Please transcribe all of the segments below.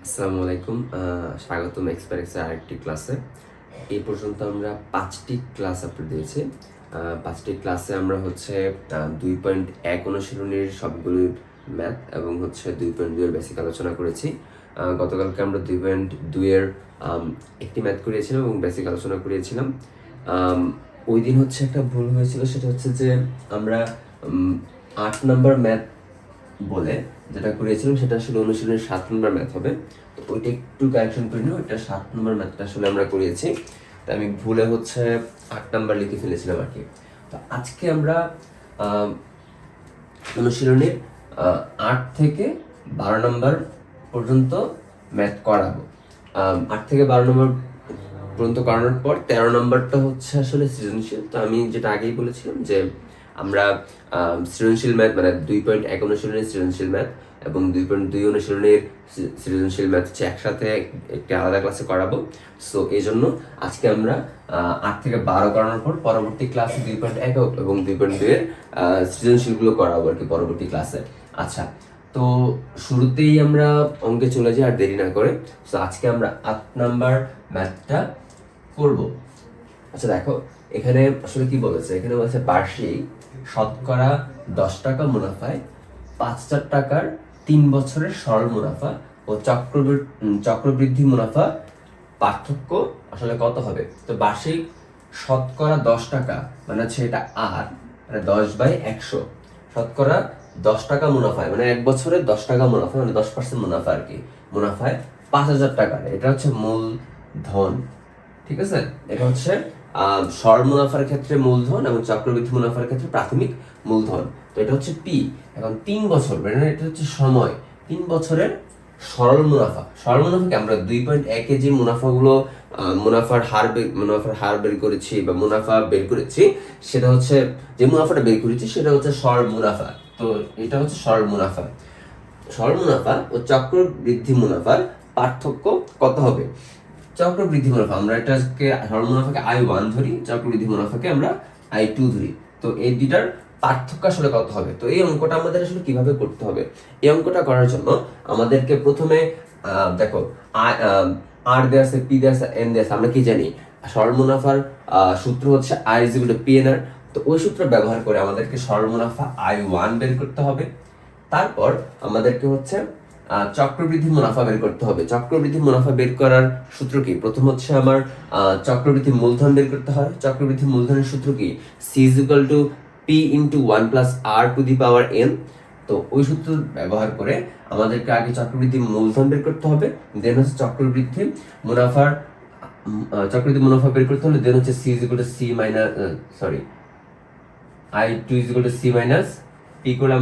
আসসালামু আলাইকুম। স্বাগতম এক্সপেরিক্সের আরেকটি ক্লাসে। এই পর্যন্ত আমরা 5টি ক্লাস আপলোড দিয়েছি। 5টি ক্লাসে আমরা হচ্ছে 2.1 অনুশীলনীর সবগুলো ম্যাথ এবং হচ্ছে 2.2 এর বেসিক আলোচনা করেছি। গতকালকে আমরা 2.2 এর একটি ম্যাথ করিয়েছিলাম এবং বেসিক আলোচনা করিয়েছিলাম। ওই দিন হচ্ছে একটা ভুল হয়েছিল, সেটা হচ্ছে যে আমরা 8 নম্বর ম্যাথ বলে যেটা করিয়েছিলাম সেটা আসলে অনুশীলনের 7 নম্বর ম্যাথ হবে। তো ওইটা একটু কারেকশন করে নিও, ওইটা 7 নম্বর ম্যাথটা আসলে আমরা করিয়েছি, তো আমি ভুলে হচ্ছে 8 নাম্বার লিখে ফেলেছিলাম আর কি। তো আজকে আমরা অনুশীলনের 8 থেকে 12 নম্বর পর্যন্ত ম্যাথ করাবো। 8 থেকে 12 নম্বর পর্যন্ত করানোর পর 13 নম্বরটা হচ্ছে আসলে সৃজনশীল। তো আমি যেটা আগেই বলেছিলাম যে আমরা সৃজনশীল ম্যাথ মানে 2.1 অনুশীলনের সৃজনশীল ম্যাথ এবং 2.2 অনুশীলনের সৃজনশীল ম্যাথ হচ্ছে একসাথে একটি আলাদা ক্লাসে করাবো। সো এই জন্য আজকে আমরা 8 থেকে 12 করানোর পর পরবর্তী ক্লাসে 2.1 এবং 2.2 এর সৃজনশীলগুলো করাবো আর কি পরবর্তী ক্লাসে। আচ্ছা, তো শুরুতেই আমরা অঙ্কে চলে যাই আর দেরি না করে। সো আজকে আমরা 8 নাম্বার ম্যাথটা করব। আচ্ছা দেখো, এখানে আসলে কি বলেছে, এখানে বলেছে বার্ষিক শতকরা 10 টাকা মুনাফায় 5,000 টাকার 3 বছরের সরল মুনাফা ও চক্রবৃদ্ধি মুনাফা পার্থক্য আসলে কত হবে। তো বার্ষিক শতকরা 10 টাকা মানে হচ্ছে এটা আর মানে 10/100, শতকরা 10 টাকা মুনাফায় মানে এক বছরে 10 টাকা মুনাফা মানে 10% মুনাফা আর কি, মুনাফায় 5,000 টাকা, এটা হচ্ছে মূলধন। ঠিক আছে, এটা হচ্ছে সরল মুনাফার ক্ষেত্রে মূলধন এবং চক্রবৃদ্ধি মুনাফার ক্ষেত্রে প্রাথমিক মূলধন। তো এটা হচ্ছে পি। এখন 3 বছর মানে এটা হচ্ছে সময়, 3 বছরের সরল মুনাফা। সরল মুনাফাকে আমরা 2.1 এ যে মুনাফাগুলো মুনাফার হার বের করেছি বা মুনাফা বের করেছি, সেটা হচ্ছে যে মুনাফাটা বের করেছি সেটা হচ্ছে সরল মুনাফা। তো এটা হচ্ছে সরল মুনাফা। সরল মুনাফা ও চক্রবৃদ্ধি মুনাফার পার্থক্য কত হবে। চক্রবৃদ্ধি মুনাফা আমরা এটাকে সরল মুনাফাকে I1 ধরি, চক্রবৃদ্ধি মুনাফাকে আমরা I2 ধরি। তো এই দুইটার পার্থক্য আসলে কত হবে। তো এই অঙ্কটা আমাদের আসলে কিভাবে করতে হবে, এই অঙ্কটা করার জন্য আমাদেরকে প্রথমে দেখো আর দেয়া আছে, পি দেয়া আছে, এন দেয়া আছে। আমরা কি জানি সরল মুনাফার সূত্র হচ্ছে I=PNR। তো ওই সূত্র ব্যবহার করে আমাদেরকে সরল মুনাফা I1 বের করতে হবে। তারপর আমাদেরকে হচ্ছে চক্রবৃদ্ধি মুনাফা বের করতে হবে। চক্রবৃদ্ধি মুনাফা বের করার সূত্র কি, প্রথম হচ্ছে আমার চক্রবৃদ্ধি মূলধন বের করতে হয়। চক্রবৃদ্ধি মূলধনের সূত্র কি, C=P × 1 + R⁴ তো ওই সূত্র ব্যবহার করে আমাদেরকে আগে চক্রবৃদ্ধি মূলধন বের করতে হবে, দেন হচ্ছে চক্রবৃদ্ধি মুনাফা বের করতে হলে দেন হচ্ছে I2 C- P করে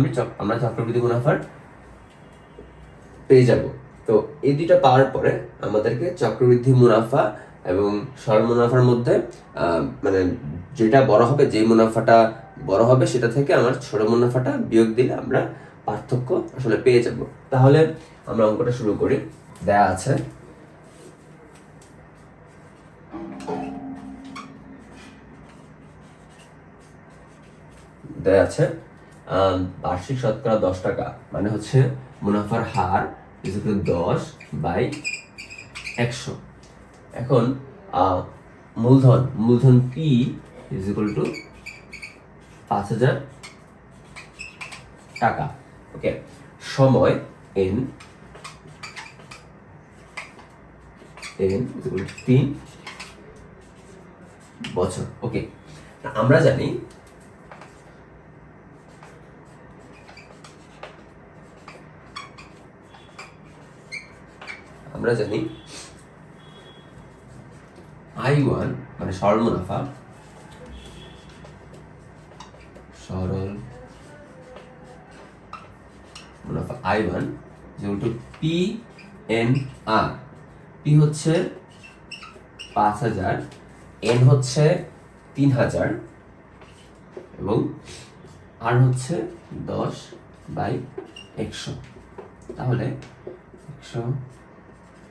আমরা চক্রবৃদ্ধি মুনাফার পেয়ে যাব। তো এই দুইটা পাওয়ার পরে আমাদেরকে চক্রবৃদ্ধি মুনাফা এবং সরল মুনাফার মধ্যে মানে যেটা বড় হবে, যে মুনাফাটা বড় হবে সেটা থেকে আমার ছোট মুনাফাটা বিয়োগ দিলে আমরা পার্থক্য আসলে পেয়ে যাব। তাহলে আমরা অঙ্কটা শুরু করি। দেয়া আছে বার্ষিক শতকরা 10 টাকা মানে হচ্ছে মুনাফার হার 10/100। এখন মূলধন P = 5,000 টাকা। ওকে, সময় N 3 বছর। ওকে, আমরা জানি I1 মানে সরল মুনাফা I1 PNR। P হচ্ছে 5,000, N হচ্ছে 3,000 এবং R হচ্ছে 10/100। তাহলে 100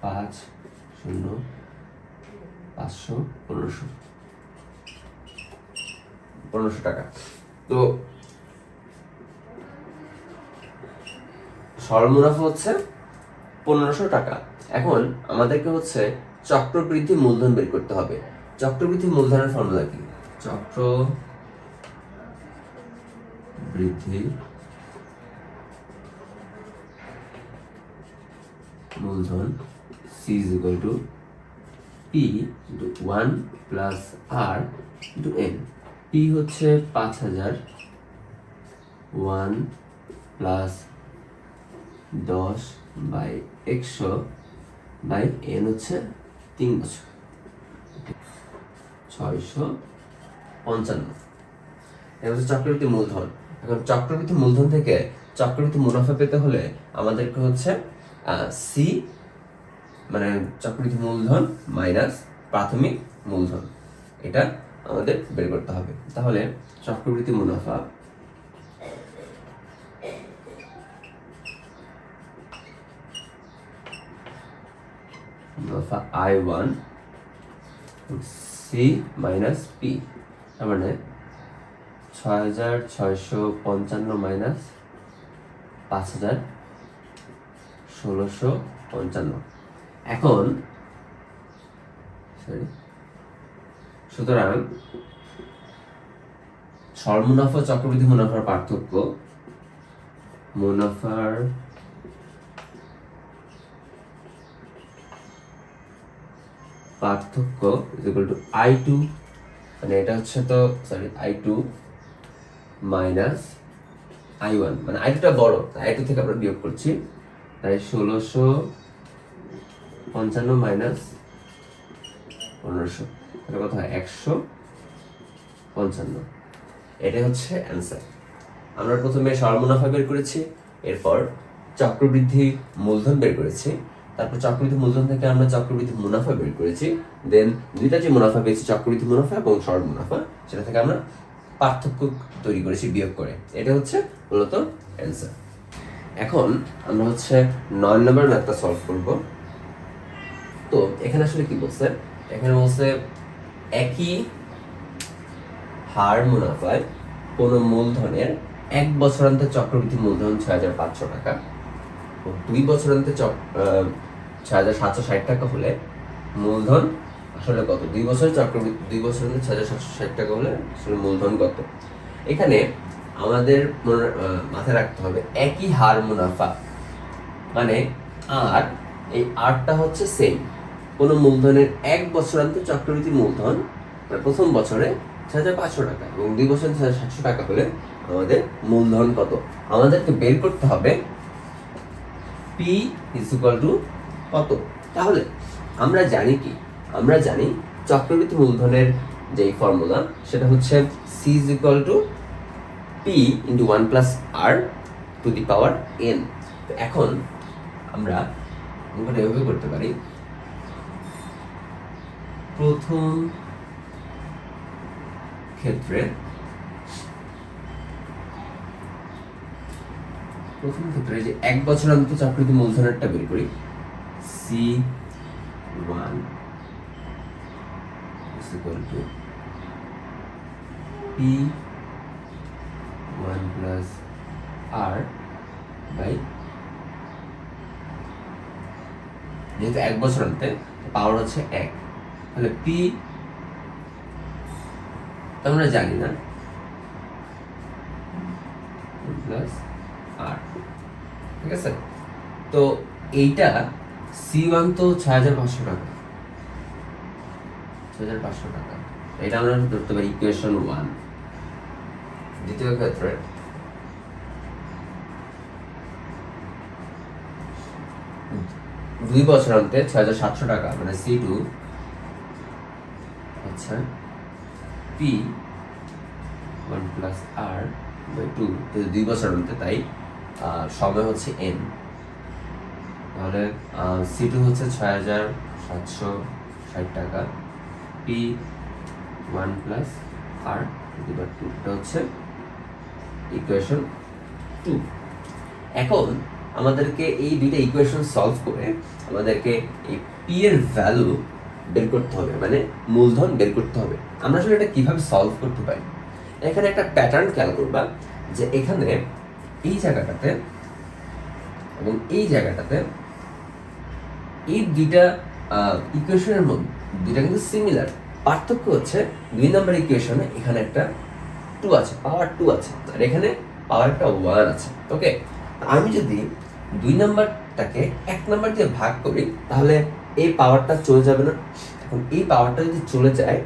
5 0 500 1500 টাকা। তো সরল মুনাফা হচ্ছে 1500 টাকা। এখন আমাদেরকে হচ্ছে চক্রবৃদ্ধি মূলধন বের করতে হবে। চক্রবৃদ্ধি মূলধনের ফর্মুলা কি? চক্রবৃদ্ধি মূলধন C is equal to P into 1 plus R into N। P হচ্ছে 5000, 1 plus 10 by 100 by N হচ্ছে 3 বছর, 655। এটা হচ্ছে চক্রবৃদ্ধি মূলধন। এখন চক্রবৃদ্ধি মূলধন থেকে চক্রবৃদ্ধি মুনাফা পেতে হলে আমাদেরকে হচ্ছে সি মানে চক্রবৃদ্ধি মূলধন মাইনাস প্রাথমিক মূলধন, এটা আমাদের বের করতে হবে। তাহলে চক্রবৃদ্ধি মুনাফা I1 C মাইনাস P, তার মানে 6655 মাইনাস 5000, 1655। এখন সুতরাং সরল মুনাফা চক্রবৃদ্ধি মুনাফার পার্থক্য, মুনাফার পার্থক্য is equal to I2, মানে এটা হচ্ছে তো I2 মাইনাস I1, মানে I2 টা বড়, I2 থেকে আমরা বিয়োগ করছি, তাই 1655 মাইনাস 1500, এটা কত হয় 155। এটাই হচ্ছে অ্যান্সার। আমরা প্রথমে সরল মুনাফা বের করেছি, এরপর চক্রবৃদ্ধি মূলধন বের করেছি, তারপর চক্রবৃদ্ধি মূলধন থেকে আমরা চক্রবৃদ্ধি মুনাফা বের করেছি, দেন দুইটা যে মুনাফা পেয়েছি চক্রবৃদ্ধি মুনাফা এবং সরল মুনাফা, সেটা থেকে আমরা পার্থক্য তৈরি করেছি বিয়োগ করে। এটা হচ্ছে মূলত অ্যান্সার। এখন আমরা হচ্ছে 9 নম্বর ম্যাথটা সলভ করব। তো এখানে আসলে কি বলছে, এখানে বলছে একই হার মুনাফায় কোনো মূলধনের 1 বছরান্তে চক্রবৃদ্ধি মূলধন 6500 টাকা ও 2 বছরান্তে 6760 টাকা হলে মূলধন আসলে কত? 2 বছরের চক্রবৃদ্ধি 2 বছরান্তে 6760 টাকা হলে আসলে মূলধন কত? এখানে আমাদের মাথায় রাখতে হবে একই হার মুনাফা, মানে আর এই আরটা হচ্ছে সেম। কোনো মূলধনের 1 বছরান্তে চক্রবৃদ্ধি মূলধন মানে প্রথম বছরে 6500 টাকা এবং 2 বছরে 6700 টাকা হলে আমাদের মূলধন কত? আমাদেরকে বের করতে হবে P is equal to কত। তাহলে আমরা জানি কি, আমরা জানি চক্রবৃদ্ধি মূলধনের যে ফর্মুলা সেটা হচ্ছে C is equal to P into 1 plus R to the power N। তো এখন আমরা অঙ্কটা এভাবে করতে পারি, প্রথম ক্ষেত্রে যে 1 বছরান্তে চক্রবৃদ্ধি মূলধনেরটা বের করি, C1 is equal to P1 plus R by, যেহেতু 1 বছরান্তে পাওয়ার হচ্ছে 1, তাহলে P আমরা জানি না প্লাস R, ঠিক আছে। তো এইটা C1 তো 6500 টাকা, 6500 টাকা, এটা আমরা ধরতে পারি ইকুয়েশন 1। দ্বিতীয় ক্ষেত্রে দুই বছরান্তে 6700 টাকা, মানে C2 আচ্ছা P1 plus R by 2, যেহেতু 2 বছরান্তে তাই সময় হচ্ছে N, তাহলে C2 হচ্ছে 6760 টাকা, P1 plus R by 2, এটা হচ্ছে ইকুয়েশন 2। এখন আমাদেরকে এই দুইটা ইকুয়েশন সলভ করে আমাদেরকে এই পি এর ভ্যালু বের করতে হবে, মানে মূলধন বের করতে হবে। আমরা আসলে এটা কিভাবে সলভ করতে পারি, এখানে একটা প্যাটার্ন খেয়াল করবা যে এখানে এই জায়গাটাতে এবং এই জায়গাটাতে এই দুইটা ইকুয়েশনের মধ্যে দুইটা কিন্তু সিমিলার, পার্থক্য হচ্ছে 2 নম্বর ইকুয়েশনে এখানে একটা 2 আছে, পাওয়ার 2 আছে, আর এখানে পাওয়ার একটা 1 আছে। ওকে, আমি যদি 2 নাম্বারটাকে 1 নাম্বার দিয়ে ভাগ করি তাহলে এই পাওয়ারটা চলে যাবে না? এখন এই পাওয়ারটা যদি চলে যায়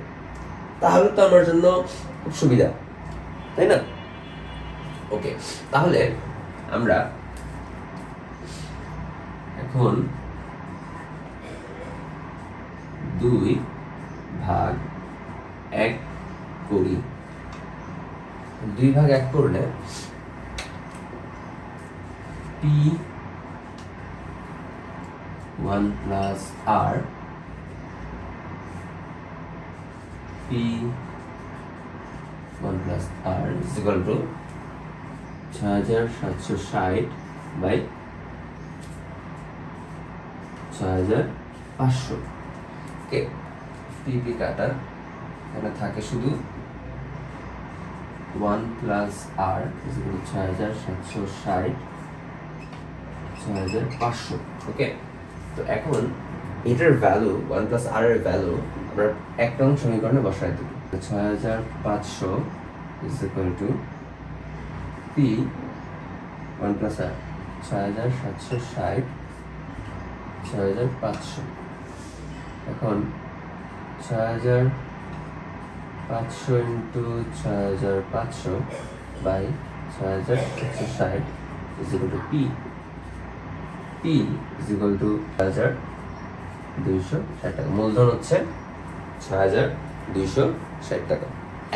তাহলে তো আমার জন্য খুব সুবিধা, তাই না? ওকে, তাহলে আমরা এখন 2/1 করি। 2/1 করলে P1 plus R P1 plus R is equal to 6760 by 6500। ওকে, পিপি কাটা এখানে থাকে শুধু 1 plus R is equal to 6760 6500। ওকে, তো এখন এটার ভ্যালু 1 plus R এর ভ্যালু আমরা 1 নং সমীকরণে বসাই দেব। 6500 is equal to P 1 plus R 6760 6500। এখন 6500 into 6500 by 6760 is equal to P is equal to 6260 টাকা। মূলধন হচ্ছে 6260 টাকা।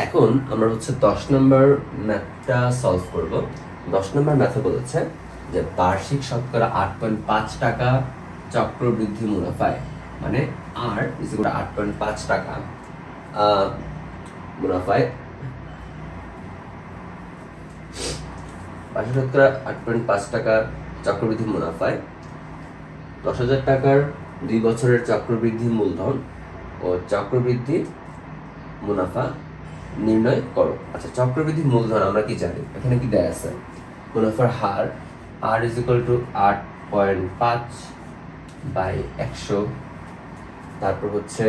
এখন আমরা হচ্ছে 10 নম্বর ম্যাথটা সলভ করব। 10 নম্বর ম্যাথে বলেছে যে বার্ষিক শতকরা 8.5 টাকা চক্রবৃদ্ধি মুনাফায়, মানে আর ইজ ইকুয়াল টু 8.5 টাকা মুনাফায়, বার্ষিক শতকরা 8.5 টাকা চক্রবৃদ্ধি মুনাফায় 10,000 টাকার 2 বছরের চক্রবৃদ্ধি মূলধন ও চক্রবৃদ্ধি মুনাফা নির্ণয় করো। আচ্ছা, চক্রবৃদ্ধি মূলধন আমরা কি জানি, এখানে কি দেয়া আছে? মুনাফার হার R is equal to 8.5 by 100। তারপর হচ্ছে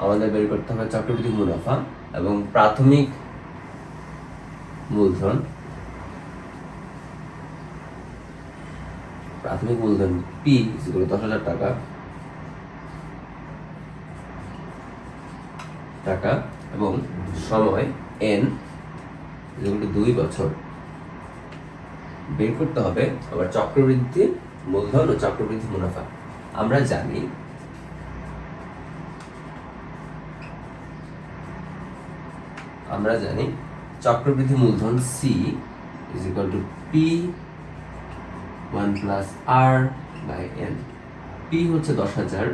আমাদের বের করতে হবে চক্রবৃদ্ধি মুনাফা এবং প্রাথমিক মূলধন। প্রাথমিক মূলধন P is equal to 10,000 টাকা এবং সময় N is equal to 2 বছর। বের করতে হবে আবার চক্রবৃদ্ধি মূলধন ও চক্রবৃদ্ধি মুনাফা। আমরা জানি চক্রবৃদ্ধি মূলধন C is equal to P1 plus R by N। P হচ্ছে 10,000,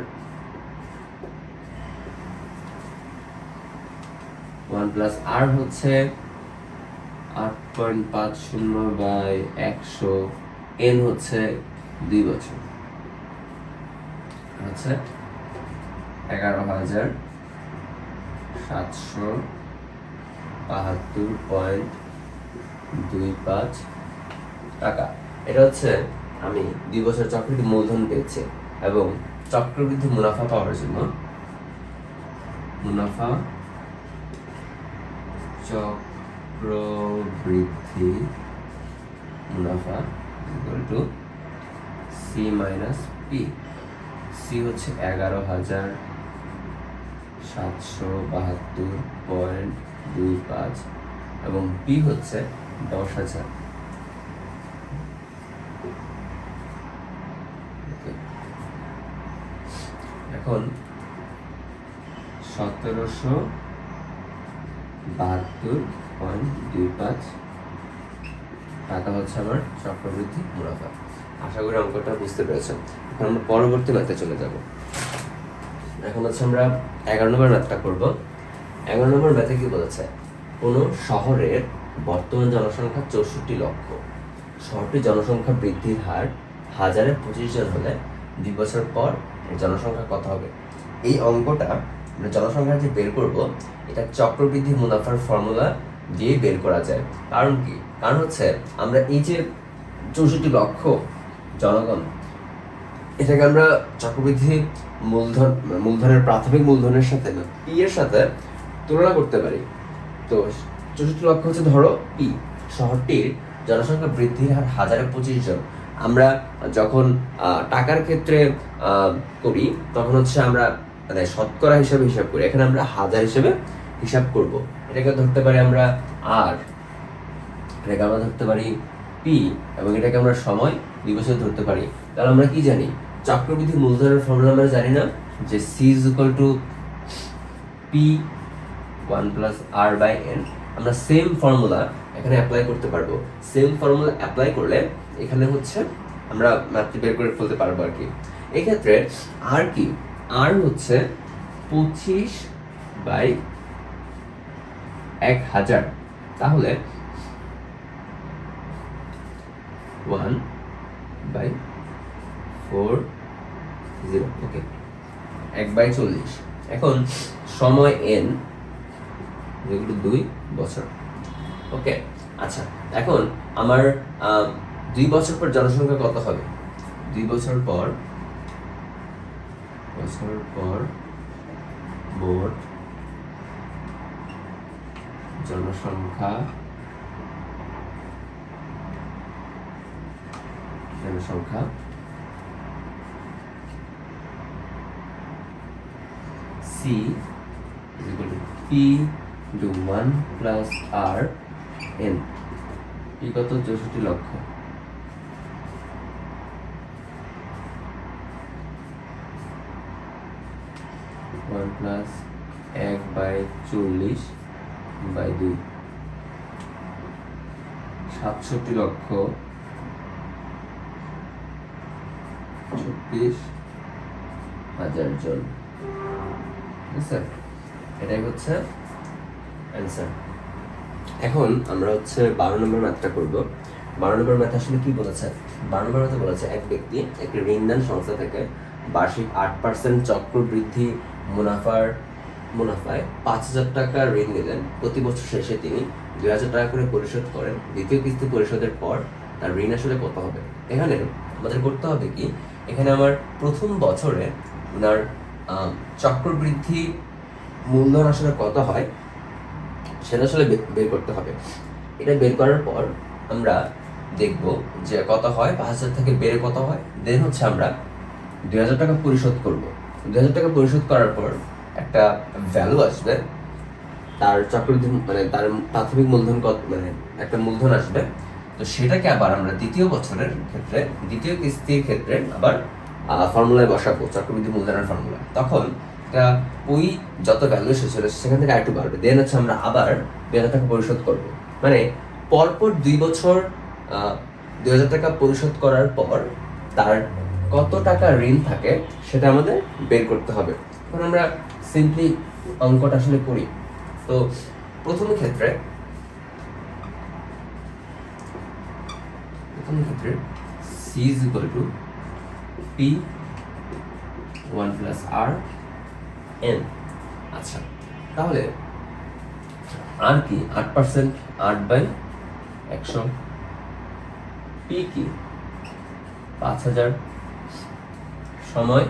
1 plus R হচ্ছে 8.50 বাই 100, N হচ্ছে 2 বছর, হচ্ছে 11,772.25 টাকা। এটা হচ্ছে আমি 2 বছর চক্রবৃদ্ধি মূলধন পেয়েছি এবং চক্রবৃদ্ধি মুনাফা পাওয়ার জন্য চক্রবৃদ্ধি মুনাফা equal to C minus P। C হচ্ছে 11,772.25 এবং P হচ্ছে 10,000। এখন 1772.25 টাকা হচ্ছে আমার চক্রবৃদ্ধি মুনাফা। আশা করি অঙ্কটা বুঝতে পেরেছেন। এখন আমরা পরবর্তী ম্যাথে চলে যাব। এখন হচ্ছে আমরা 11 নম্বর ম্যাথটা করব। 11 নম্বর ম্যাথে কি বলেছে, কোনো শহরের বর্তমান জনসংখ্যা 64 লক্ষ, শহরটির জনসংখ্যা বৃদ্ধির হার 1000-এ 25 জন হলে 2 বছর পর জনসংখ্যা কত হবে? এই অঙ্কটা আমরা জনসংখ্যা যে বের করব এটা চক্রবৃদ্ধি মুনাফার ফর্মুলা দিয়ে বের করা যায়। কারণ কি? কারণ হচ্ছে আমরা এই যে 64 লক্ষ জনগণ, এটাকে আমরা চক্রবৃদ্ধি মূলধনের প্রাথমিক মূলধনের সাথে না পি এর সাথে তুলনা করতে পারি। তো 64 লক্ষ হচ্ছে ধরো পি, শহরটির জনসংখ্যা বৃদ্ধির হার 1025 জন। আমরা যখন টাকার ক্ষেত্রে করি তখন হচ্ছে আমরা মানে শতকরা হিসাবে হিসাব করি, এখানে আমরা হাজার হিসেবে হিসাব করব। এটাকে ধরতে পারি আমরা আর, এটাকে আমরা ধরতে পারি পি, এবং এটাকে আমরা সময় দিবসে ধরতে পারি। তাহলে আমরা কি জানি, চক্রবৃদ্ধি মূলধনের ফর্মুলা আমরা জানি না, যে C is equal to P 1+r/n। আমরা সেম ফর্মুলা এখানে অ্যাপ্লাই করতে পারবো। সেম ফর্মুলা অ্যাপ্লাই করলে এখানে হচ্ছে আমরা ম্যাথটি বের করে ফেলতে পারবো আর কি। এক্ষেত্রে আর কি, আর হচ্ছে 25/1000, তাহলে 1/40, ওকে, 1/40। এখন সময় n যেগুলো 2 বছর, ওকে। আচ্ছা, এখন আমার 2 বছর পর জনসংখ্যা কত হবে? 2 বছর পর মোট জনসংখ্যা C is equal to P into 1+r/n। P কত? 64 লক্ষ। ওয়ান প্লাস 1/40/2, 67 লক্ষ 36,000 জন। এটাই হচ্ছে অ্যান্সার। এখন আমরা হচ্ছে 12 নম্বর ম্যাথটা করব। 12 নম্বর ম্যাথ আসলে কি বলেছে? 12 নম্বর ম্যাথে বলেছে এক ব্যক্তি একটি ঋণদান সংস্থা থেকে বার্ষিক 8% চক্রবৃদ্ধি মুনাফায় 5,000 টাকা ঋণ নিলেন। প্রতি বছর শেষে তিনি 2,000 টাকা করে পরিশোধ করেন। দ্বিতীয় কিস্তি পরিশোধের পর তার ঋণ আসলে কত হবে? এখানে আমাদের করতে হবে কি, এখানে আমার প্রথম বছরে ওনার চক্রবৃদ্ধি মূলধন আসলে কত হয় সেটা আসলে বের করতে হবে। এটা বের করার পর আমরা দেখব যে কত হয়, 5,000 থেকে বেড়ে কত হয়, দেন হচ্ছে আমরা 2,000 টাকা পরিশোধ করব। 2,000 টাকা পরিশোধ করার পর একটা ভ্যালু আসবে, তার চক্রবৃদ্ধি মানে তার প্রাথমিক মূলধন কত, মানে একটা মূলধন আসবে। তো সেটাকে আবার আমরা দ্বিতীয় বছরের ক্ষেত্রে, দ্বিতীয় কিস্তির ক্ষেত্রে আবার ফর্মুলায় বসাবো, চক্রবৃদ্ধি মূলধনের ফর্মুলা। তখন এটা ওই যত ভ্যালু এসেছিল সেখান থেকে আরেকটু বাড়বে। দেন হচ্ছে আমরা আবার 2,000 টাকা পরিশোধ করব। মানে পরপর 2 বছর 2,000 টাকা পরিশোধ করার পর তার কত টাকা ঋণ থাকে সেটা আমাদের বের করতে হবে। এখন আমরা সিম্পলি অঙ্কটা আসলে করি। তো প্রথম ক্ষেত্রে C is equal to P 1+r/n। আচ্ছা, তাহলে আর কি 8%, 8/100। P কি 5,000। সময়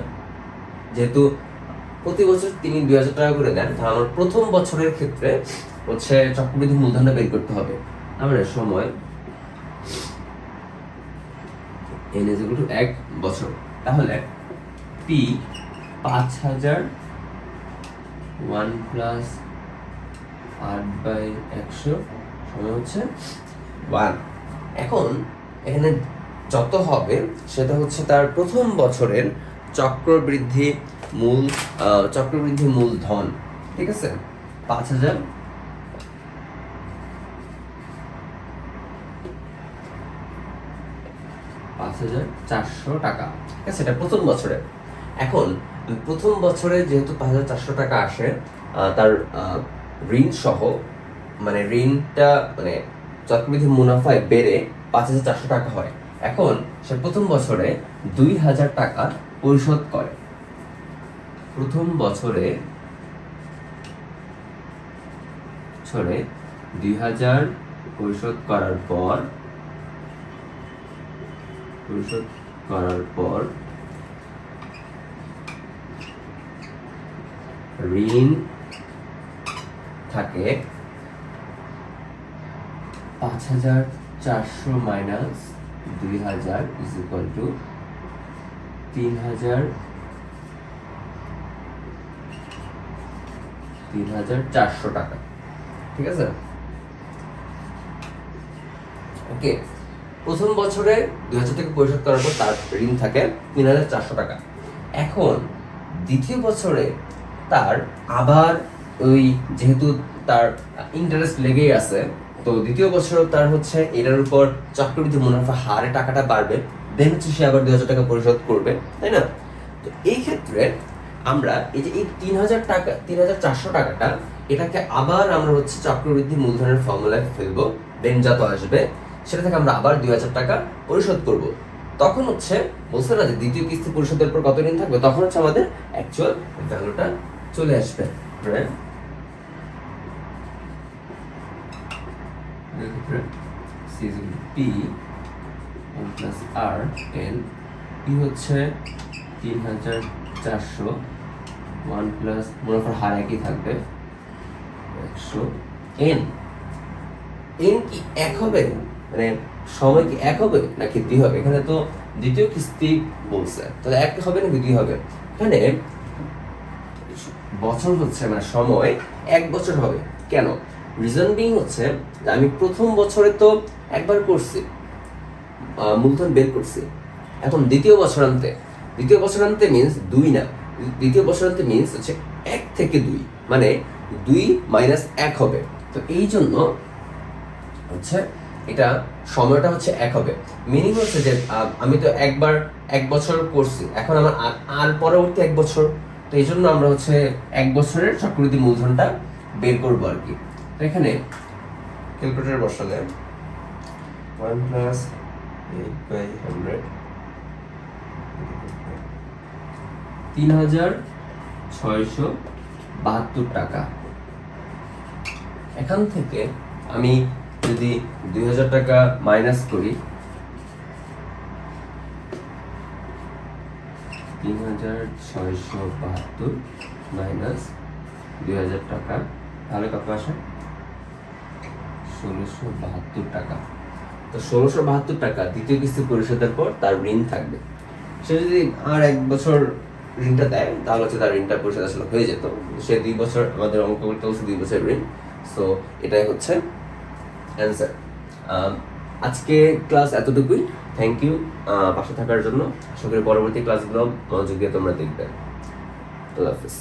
যেহেতু প্রতি বছর তিনি 2,000 টাকা করে দেন, তাহলে আমার প্রথম বছরের ক্ষেত্রে হচ্ছে চক্রবৃদ্ধি মূলধনটা বের করতে হবে। আমরা সময় n is equal to 1 বছর। তাহলে P 5,000 1+8/100 সময় হচ্ছে 1। এখন এখানে যত হবে সেটা হচ্ছে তার প্রথম বছরের চক্রবৃদ্ধি মূলধন, ঠিক আছে? 5,000 5,400 টাকা, ঠিক আছে? এটা প্রথম বছরে। এখন প্রথম বছরে যেহেতু 5,400 টাকা আসে, তার ঋণ সহ, মানে ঋণটা মানে চক্রবৃদ্ধি মুনাফায় বেড়ে 5,400 টাকা হয়। এখন সে প্রথম বছরে 2,000 টাকা পরিশোধ করে। প্রথম বছরে 2,000 পরিশোধ করার পর পরিশোধ করার পর ঋণ থাকে 5,400 মাইনাস 2,000 ইজ ইকুয়াল টু 3,400 টাকা। ঠিক আছে, ওকে। প্রথম বছরে 2,000 টাকা পরিশোধ করার পর তার ঋণ থাকে 3,400 টাকা। এখন দ্বিতীয় বছরে তার আবার ওই যেহেতু তার ইন্টারেস্ট লেগেই আছে, তো দ্বিতীয় বছর তার হচ্ছে এটার উপর চক্রবৃদ্ধি মুনাফা হারে টাকাটা বাড়বে, দেন হচ্ছে সে আবার 2,000 টাকা পরিশোধ করবে, তাই না? তো এই ক্ষেত্রে আমরা এই যে এই 3,000 টাকা 3,400 টাকাটা এটাকে আবার আমরা হচ্ছে চক্রবৃদ্ধি মূলধনের ফর্মুলায় ফেলবো, দেন যত আসবে সেটা থেকে আমরা আবার 2,000 টাকা পরিশোধ করব। তখন হচ্ছে বলছে না যে দ্বিতীয় কিস্তি পরিশোধের পর কত ঋণ থাকবে, তখন হচ্ছে আমাদের অ্যাকচুয়াল ভ্যালুটা চলে আসবে। P 1 plus R N P হচ্ছে 3,400 1 প্লাস মুনাফার হার একই থাকবে 100 N কি এক হবে, মানে সময় কি এক হবে নাকি দুই হবে? এখানে তো দ্বিতীয় কিস্তি বলছে, তাহলে এক হবে নাকি দুই হবে? এখানে বছর হচ্ছে মানে সময় 1 বছর হবে। কেন? রিজন বিং হচ্ছে যে আমি প্রথম বছরে তো একবার করছি, মূলধন বের করছি। এখন দ্বিতীয় বছরান্তে মিন্স 2 না, দ্বিতীয় বছরান্তে মিন্স হচ্ছে 1 থেকে 2, মানে 2 মাইনাস 1 হবে। তো এই জন্য হচ্ছে এটা সময়টা হচ্ছে 1 হবে। মিনিং হচ্ছে যে আমি তো একবার 1 বছর করছি, এখন আমার আর পরবর্তী 1 বছর, তো এই জন্য আমরা হচ্ছে 1 বছরের চক্রবৃদ্ধি মূলধনটা বের করবো আর কি। তো এখানে ক্যালকুলেটর বসালে 1 প্লাস 8/100 3,672 টাকা। এখান থেকে আমি যদি 2,000 টাকা মাইনাস করি, 3,672 মাইনাস 2,000 টাকা, তাহলে কত আসে? 1,672 টাকা। তো 1,672 টাকা দ্বিতীয় কিস্তি পরিশোধের পর তার ঋণ থাকবে। সে যদি আর 1 বছর ঋণটা দেয় তাহলে হচ্ছে তার ঋণটা পরিশোধ আসলে হয়ে যেত। সে 2 বছর, আমাদের অঙ্ক করতে হচ্ছে 2 বছর ঋণ। সো এটাই হচ্ছে অ্যান্সার। আজকে ক্লাস এতটুকুই। থ্যাংক ইউ পাশে থাকার জন্য। আশা করি পরবর্তী ক্লাসগুলো মনোযোগ দিয়ে তোমরা দেখবে। আল্লাহ হাফিজ।